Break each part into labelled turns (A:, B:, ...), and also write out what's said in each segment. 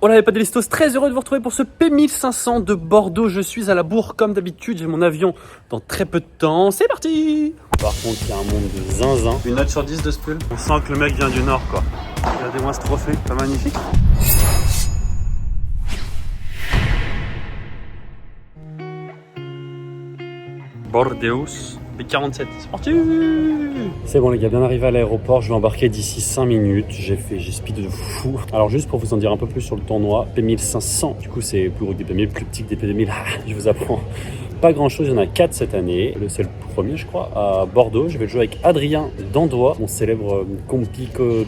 A: Hola les padelistos, très heureux de vous retrouver pour ce P1500 de Bordeaux. Je suis à la bourre comme d'habitude, j'ai mon avion dans très peu de temps. C'est parti! Par contre, il y a un monde de zinzin. Une note sur 10 de ce pull. On sent que le mec vient du nord quoi. Regardez-moi ce trophée, pas magnifique? Bordeaux, B47, c'est parti! C'est bon les gars, bien arrivé à l'aéroport, je vais embarquer d'ici 5 minutes, j'ai speed de fou. Alors juste pour vous en dire un peu plus sur le tournoi, P1500, du coup c'est plus gros que des P1000, plus petit que des P2000, je vous apprends pas grand chose, il y en a 4 cette année, c'est le premier je crois, à Bordeaux. Je vais jouer avec Adrien Dandois, mon célèbre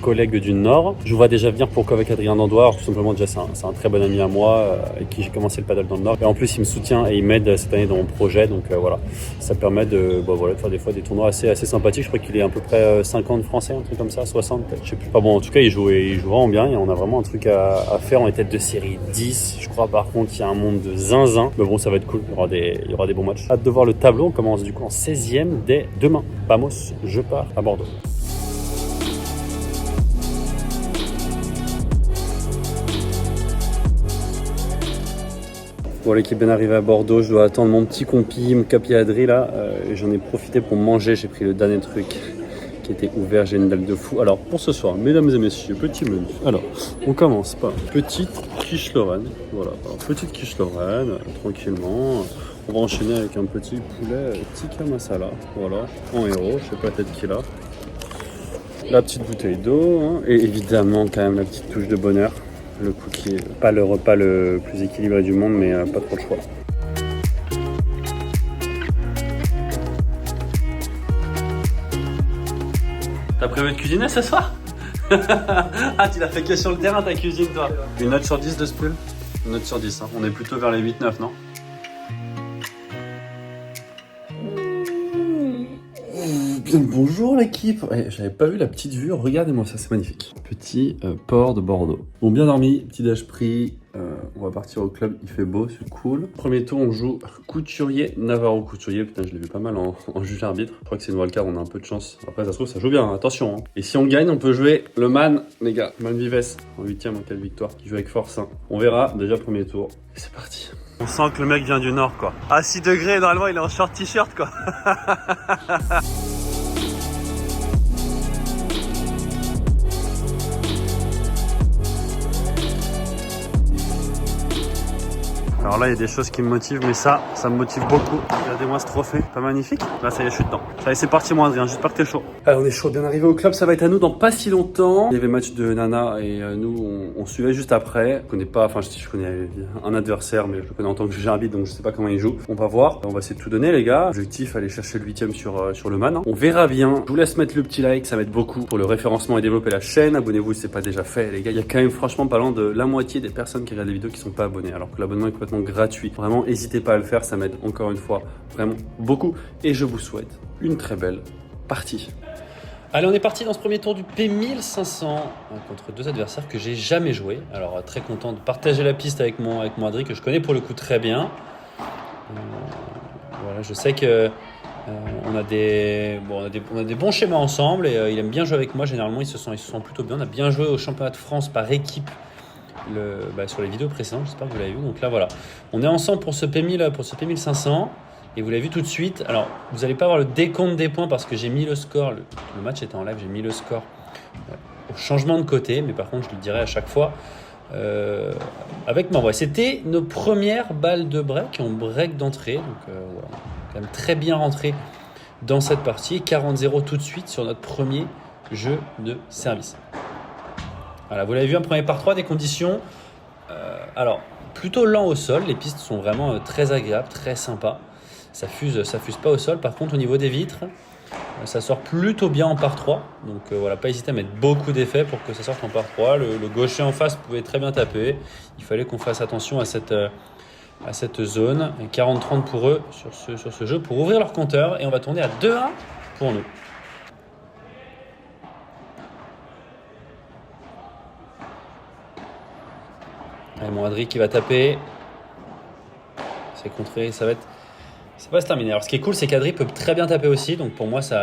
A: collègue du Nord. Je vous vois déjà venir pourquoi avec Adrien Dandois, alors tout simplement déjà c'est un très bon ami à moi, avec qui j'ai commencé le paddle dans le Nord. Et en plus il me soutient et il m'aide cette année dans mon projet, donc voilà, ça permet de faire des fois des tournois assez sympathiques. Je crois qu'il est à peu près 50 français, un truc comme ça, 60 peut-être, je sais plus. Enfin bon, en tout cas il joue vraiment bien et on a vraiment un truc à faire. On est tête de série 10, je crois. Par contre il y a un monde de zinzin, mais bon ça va être cool, il y aura des bons matchs. Hâte de voir le tableau. On commence du coup en 16e dès demain. Vamos, je pars à Bordeaux. Bon, l'équipe est bien arrivée à Bordeaux, je dois attendre mon petit compi, mon capi Adri là. J'en ai profité pour manger, j'ai pris le dernier truc qui était ouvert, j'ai une dalle de fou. Alors pour ce soir, mesdames et messieurs, petit menu. Alors, on commence par petite quiche Lorraine. Voilà, alors, petite quiche Lorraine, tranquillement. On va enchaîner avec un petit poulet tikka masala, voilà, en héros, je sais pas peut-être qui là. La petite bouteille d'eau, hein, et évidemment quand même la petite touche de bonheur. Le cookie, pas le repas le plus équilibré du monde, mais pas trop le choix. T'as prévu de cuisiner ce soir? Ah, tu l'as fait que sur le terrain ta cuisine toi. Une note sur 10 de ce pull? Une note sur 10, hein. On est plutôt vers les 8-9, non? Bien le bonjour l'équipe. Ouais, j'avais pas vu la petite vue, regardez-moi ça, c'est magnifique. Petit port de Bordeaux. Bon, bien dormi, petit déj pris. On va partir au club, il fait beau, c'est cool. Premier tour, on joue Couturier, Navarro Couturier. Putain, je l'ai vu pas mal en juge arbitre. Je crois que c'est une wildcard, on a un peu de chance. Après, ça se trouve, ça joue bien, hein, attention. Hein. Et si on gagne, on peut jouer le Man, les gars. Man Vives, en 8ème, en quelle victoire, qui joue avec Force 1. On verra, déjà premier tour. Et c'est parti. On sent que le mec vient du Nord, quoi. À 6 degrés, normalement, il est en short t-shirt, quoi. Alors là, il y a des choses qui me motivent, mais ça me motive beaucoup. Regardez-moi ce trophée, pas magnifique? Là, ça y est, je suis dedans. Ça y est, c'est parti, moi, Adrien, j'espère que t'es chaud. Alors, on est chaud, bien arrivé au club, ça va être à nous dans pas si longtemps. Il y avait match de Nana et nous, on suivait juste après. Je connais pas, enfin, je connais un adversaire, mais je le connais en tant que juge arbitre, donc je sais pas comment il joue. On va voir, on va essayer de tout donner, les gars. Objectif, aller chercher le 8ème sur le Man. Hein. On verra bien. Je vous laisse mettre le petit like, ça m'aide beaucoup pour le référencement et développer la chaîne. Abonnez-vous si c'est pas déjà fait, les gars. Il y a quand même, franchement, pas loin de la moitié des personnes qui regardent les vidéos qui sont pas abonnées, alors que l'abonnement est complètement gratuit. Vraiment, n'hésitez pas à le faire, ça m'aide encore une fois vraiment beaucoup. Et je vous souhaite une très belle partie. Allez, on est parti dans ce premier tour du P1500 contre deux adversaires que j'ai jamais joué. Alors, très content de partager la piste avec mon Adri, que je connais pour le coup très bien. Voilà, je sais que on a des bons schémas ensemble et il aime bien jouer avec moi. Généralement, il se sent plutôt bien. On a bien joué au championnat de France par équipe. Sur les vidéos précédentes, j'espère que vous l'avez vu. Donc là voilà, on est ensemble pour ce P1500 et vous l'avez vu tout de suite. Alors vous n'allez pas avoir le décompte des points parce que j'ai mis le score, le match était en live, j'ai mis le score au changement de côté, mais par contre je le dirai à chaque fois avec ma voix. C'était nos premières balles de break en break d'entrée, donc voilà, on est quand même très bien rentré dans cette partie. 40-0 tout de suite sur notre premier jeu de service. Voilà, vous l'avez vu, un premier par 3, des conditions alors plutôt lent au sol, les pistes sont vraiment très agréables, très sympas, ça fuse pas au sol. Par contre au niveau des vitres, ça sort plutôt bien en par 3, donc voilà, pas hésiter à mettre beaucoup d'effets pour que ça sorte en par 3. Le gaucher en face pouvait très bien taper, il fallait qu'on fasse attention à cette zone. 40-30 pour eux sur ce jeu pour ouvrir leur compteur, et on va tourner à 2-1 pour nous. Allez, mon Adri qui va taper. C'est contré, ça va se terminer. Alors ce qui est cool, c'est qu'Adri peut très bien taper aussi. Donc pour moi, c'est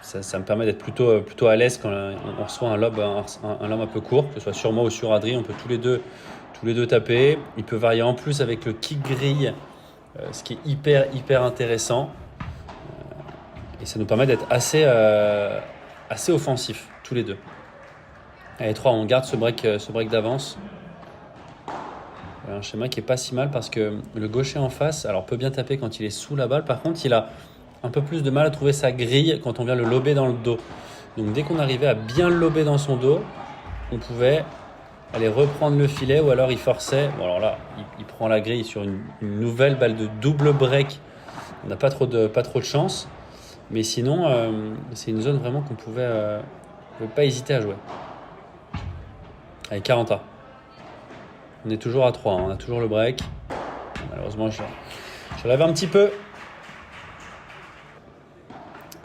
A: Ça me permet d'être plutôt à l'aise quand on reçoit un lob un peu court, que ce soit sur moi ou sur Adri. On peut tous les deux taper. Il peut varier en plus avec le kick grille, ce qui est hyper intéressant. Et ça nous permet d'être assez offensif, tous les deux. Allez, 3, on garde ce break d'avance. Un schéma qui est pas si mal parce que le gaucher en face, alors peut bien taper quand il est sous la balle. Par contre, il a un peu plus de mal à trouver sa grille quand on vient le lober dans le dos. Donc dès qu'on arrivait à bien le lober dans son dos, on pouvait aller reprendre le filet ou alors il forçait. Bon alors là, il prend la grille sur une nouvelle balle de double break. On n'a pas trop de chance. Mais sinon, c'est une zone vraiment qu'on pouvait pas hésiter à jouer. Allez, 40A. On est toujours à 3, hein. On a toujours le break. Malheureusement, je l'avais un petit peu.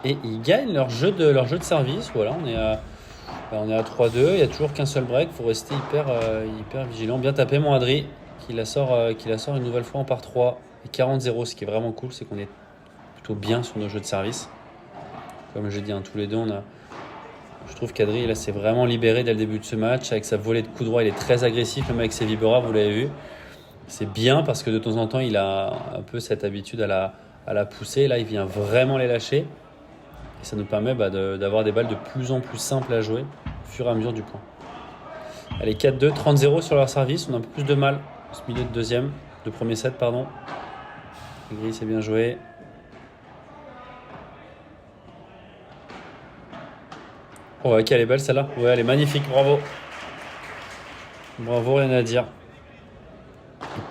A: Et ils gagnent leur jeu de service. Voilà, on est à 3-2. Il n'y a toujours qu'un seul break. Il faut rester hyper vigilant. Bien tapé, mon Adri, qui la sort une nouvelle fois en par 3. Et 40-0, ce qui est vraiment cool, c'est qu'on est plutôt bien sur nos jeux de service. Comme je dis, hein, tous les deux, je trouve qu'Adri là s'est vraiment libéré dès le début de ce match. Avec sa volée de coup droit, il est très agressif, même avec ses vibras, vous l'avez vu. C'est bien parce que de temps en temps, il a un peu cette habitude à la pousser. Là, il vient vraiment les lâcher. Et ça nous permet d'avoir des balles de plus en plus simples à jouer au fur et à mesure du point. Allez, 4-2, 30-0 sur leur service. On a un peu plus de mal ce milieu de premier set, pardon. Gris, c'est bien joué. Oh, ouais, elle est belle celle-là. Ouais, elle est magnifique, bravo. Bravo, rien à dire.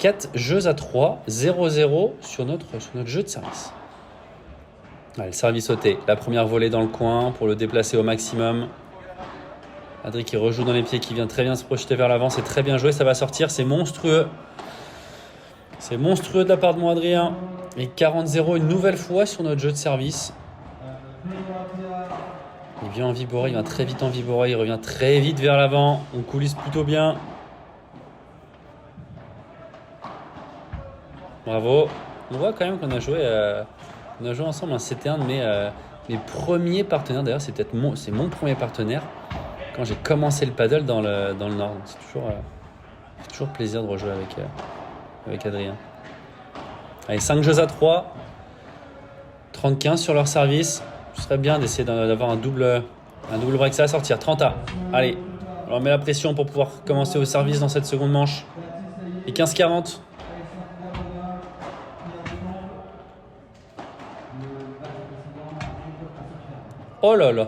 A: 4 jeux à 3, 0-0 sur notre jeu de service. Allez, le service sauté. La première volée dans le coin pour le déplacer au maximum. Adri qui rejoue dans les pieds, qui vient très bien se projeter vers l'avant. C'est très bien joué, ça va sortir. C'est monstrueux. C'est monstrueux de la part de mon Adrien. Et 40-0 une nouvelle fois sur notre jeu de service. Il vient en vibora, il vient très vite en vibora, il revient très vite vers l'avant. On coulisse plutôt bien. Bravo. On voit quand même qu'on a joué ensemble. C'était un de mes premiers partenaires. D'ailleurs, c'est mon premier partenaire quand j'ai commencé le paddle dans le Nord. C'est toujours plaisir de rejouer avec Adrien. Allez, 5 jeux à 3. 30-15 sur leur service. Ce serait bien d'essayer d'avoir un double break. Ça va sortir. 30A. Allez, on met la pression pour pouvoir commencer au service dans cette seconde manche. Et 15-40. Oh là là.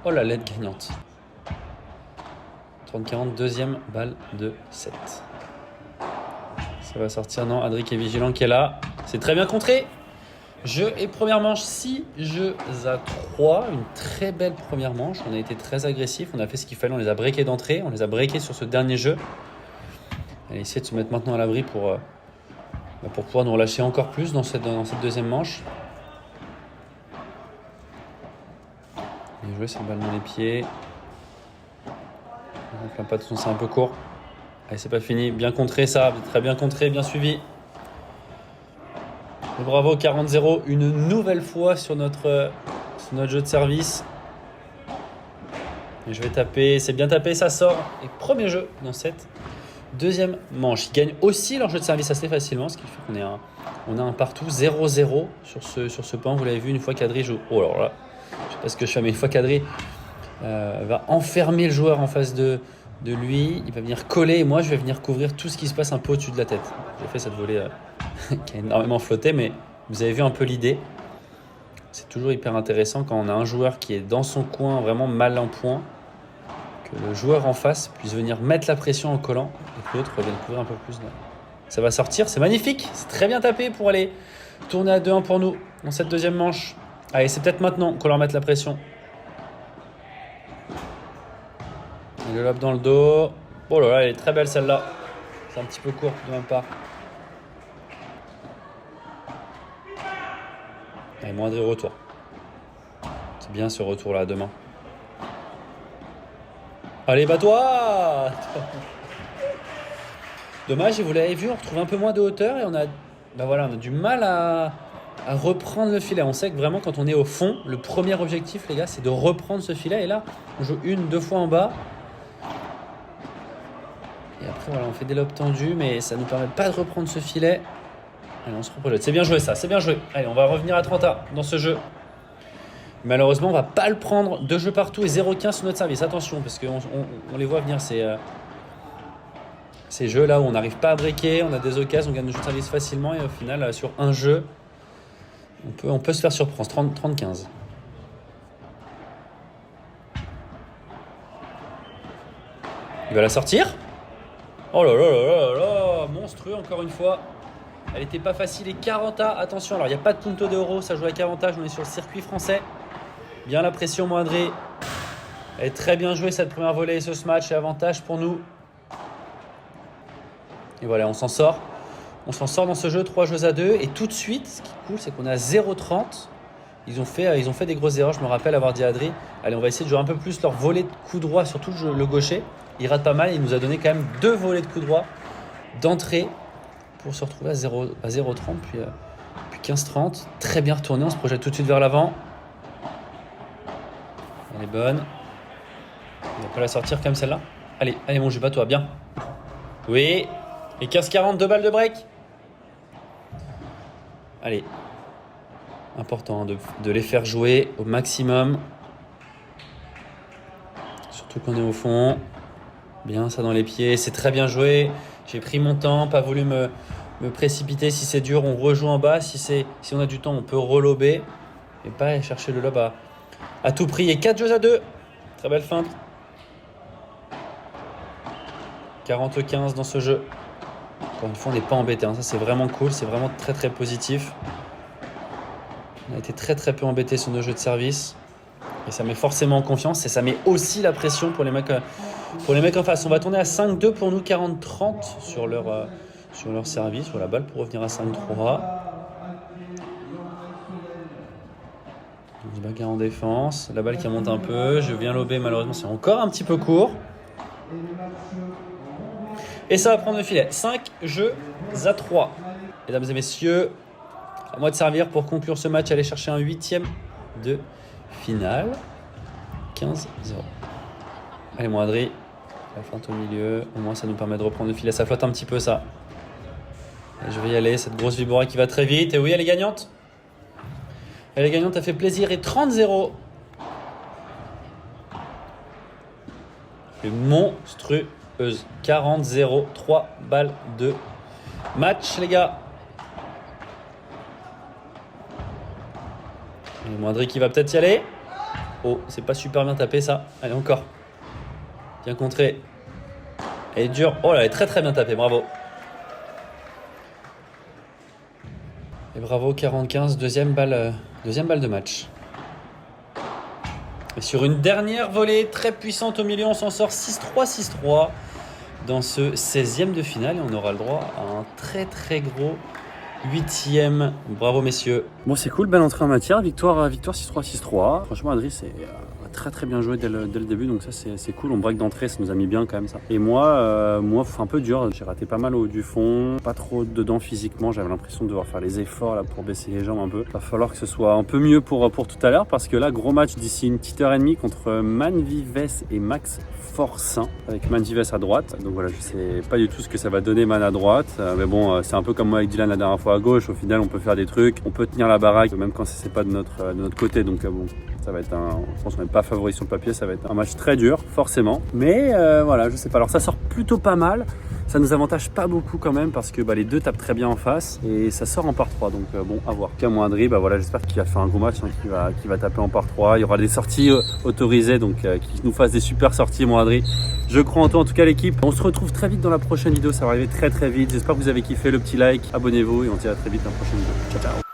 A: Oh la LED gagnante. 30-40, deuxième balle de 7. Ça va sortir. Non, Adri qui est vigilant, qui est là. C'est très bien contré. Jeu et première manche, 6 jeux à 3. Une très belle première manche. On a été très agressif. On a fait ce qu'il fallait. On les a breakés d'entrée. On les a breakés sur ce dernier jeu. On va essayer de se mettre maintenant à l'abri pour pouvoir nous relâcher encore plus dans cette deuxième manche. Bien joué, cette balle dans les pieds. On ne pas de son, c'est un peu court. Allez, c'est pas fini. Bien contré ça. Très bien contré, bien suivi. Et bravo, 40-0 une nouvelle fois sur notre jeu de service. Et je vais taper, c'est bien tapé, ça sort. Et premier jeu dans cette deuxième manche. Ils gagnent aussi leur jeu de service assez facilement, ce qui fait qu'on a un partout 0-0 sur ce point. Vous l'avez vu, une fois qu'Adri joue. Oh alors là, je sais pas ce que je fais, mais une fois qu'Adri va enfermer le joueur en face de lui, il va venir coller et moi je vais venir couvrir tout ce qui se passe un peu au-dessus de la tête. J'ai fait cette volée qui a énormément flotté, mais vous avez vu un peu l'idée. C'est toujours hyper intéressant quand on a un joueur qui est dans son coin vraiment mal en point, que le joueur en face puisse venir mettre la pression en collant et que l'autre vienne couvrir un peu plus. Ça va sortir, c'est magnifique, c'est très bien tapé pour aller tourner à 2-1 pour nous dans cette deuxième manche. Allez, c'est peut-être maintenant qu'on leur mette la pression. Et le lob dans le dos. Oh là là, elle est très belle celle-là. C'est un petit peu court de ma part. Allez, moindre retour. C'est bien ce retour-là, demain. Allez, bats-toi. Dommage, et vous l'avez vu, on retrouve un peu moins de hauteur et on a du mal à à reprendre le filet. On sait que vraiment quand on est au fond, le premier objectif les gars c'est de reprendre ce filet. Et là on joue 1-2 fois en bas. Et après voilà on fait des lobes tendus mais ça ne nous permet pas de reprendre ce filet. Allez on se reprojette. C'est bien joué ça, c'est bien joué. Allez on va revenir à 30A dans ce jeu. Malheureusement on va pas le prendre. 2 jeux partout et 0-15 sur notre service. Attention parce qu'on les voit venir ces jeux là où on n'arrive pas à breaker. On a des occasions, on gagne nos jeux de service facilement. Et au final sur un jeu on peut se faire surprendre. 30-15. Il va la sortir. Oh là là là là là, monstrueux encore une fois. Elle n'était pas facile et 40A, attention, alors il n'y a pas de punto d'euro, ça joue avec avantage, on est sur le circuit français. Bien la pression Moindré. Elle est très bien jouée cette première volée et ce match, et avantage pour nous. Et voilà, on s'en sort. On s'en sort dans ce jeu, 3 jeux à 2. Et tout de suite, ce qui est cool, c'est qu'on est à 0-30. Ils ont fait des grosses erreurs, je me rappelle avoir dit à Adri, allez on va essayer de jouer un peu plus leur volée de coup droit, surtout le gaucher. Il rate pas mal, il nous a donné quand même 2 volées de coup droit d'entrée pour se retrouver à 0-30 puis 15-30. Très bien retourné, on se projette tout de suite vers l'avant. Elle est bonne. On va pas la sortir comme celle-là. Allez mon jus, toi, bien. Oui. Et 15-40, 2 balles de break. Allez. Important de les faire jouer au maximum. Surtout qu'on est au fond. Bien ça dans les pieds, c'est très bien joué. J'ai pris mon temps, pas voulu me précipiter. Si c'est dur, on rejoue en bas. Si on a du temps, on peut relober. Et pas aller chercher le lob à tout prix. Et 4 jeux à 2. Très belle feinte. 40-15 dans ce jeu. Encore une fois, on n'est pas embêté. Ça, c'est vraiment cool. C'est vraiment très très positif. On a été très très peu embêté sur nos jeux de service. Et ça met forcément en confiance. Et ça met aussi la pression pour les mecs en face. On va tourner à 5-2 pour nous. 40-30 sur leur service. Sur la balle pour revenir à 5-3. On se bagarre en défense. La balle qui remonte un peu. Je viens lober. Malheureusement, c'est encore un petit peu court. Et ça va prendre le filet. 5 jeux à 3. Mesdames et messieurs, à moi de servir pour conclure ce match. Aller chercher un 8e de finale. 15-0. Allez, mon Adri. La feinte au milieu. Au moins, ça nous permet de reprendre le filet. Ça flotte un petit peu, ça. Et je vais y aller. Cette grosse Vibora qui va très vite. Et oui, elle est gagnante. Elle est gagnante. Elle fait plaisir. Et 30-0. C'est monstrueux. 40-0, 3 balles de match les gars. Et Moindry qui va peut-être y aller. Oh, c'est pas super bien tapé ça. Allez encore. Bien contré. Elle est dure. Oh là, elle est très très bien tapée, bravo. Et bravo, 40-15, deuxième balle de match. Et sur une dernière volée très puissante au milieu, on s'en sort 6-3, 6-3. Dans ce 16e de finale, et on aura le droit à un très très gros 8e. Bravo messieurs. Bon, c'est cool, belle entrée en matière. Victoire 6-3, 6-3. Franchement, Adri, c'est très très bien joué dès le début, donc ça c'est cool. On break d'entrée, ça nous a mis bien quand même ça. Et moi c'est un peu dur. J'ai raté pas mal au haut du fond, pas trop dedans physiquement. J'avais l'impression de devoir faire les efforts là pour baisser les jambes un peu. Va falloir que ce soit un peu mieux pour tout à l'heure, parce que là, gros match d'ici une petite heure et demie contre Manvives et Max Forcin, avec Manvives à droite. Donc voilà, je sais pas du tout ce que ça va donner Man à droite, mais bon, c'est un peu comme moi avec Dylan la dernière fois à gauche. Au final, on peut faire des trucs, on peut tenir la baraque, même quand c'est pas de notre côté. Donc bon, ça va être je pense qu'on n'est pas favori sur le papier, ça va être un match très dur, forcément. Mais voilà, je sais pas. Alors ça sort plutôt pas mal. Ça nous avantage pas beaucoup quand même, parce que les deux tapent très bien en face et ça sort en par 3. Donc bon, à voir. Comme Adri, voilà, j'espère qu'il va faire un gros match, qui va taper en par 3. Il y aura des sorties autorisées, donc qu'il nous fasse des super sorties, mon Adri. Je crois en toi, en tout cas l'équipe. On se retrouve très vite dans la prochaine vidéo, ça va arriver très très vite. J'espère que vous avez kiffé. Le petit like, abonnez-vous et on se dit à très vite dans la prochaine vidéo. Ciao ciao.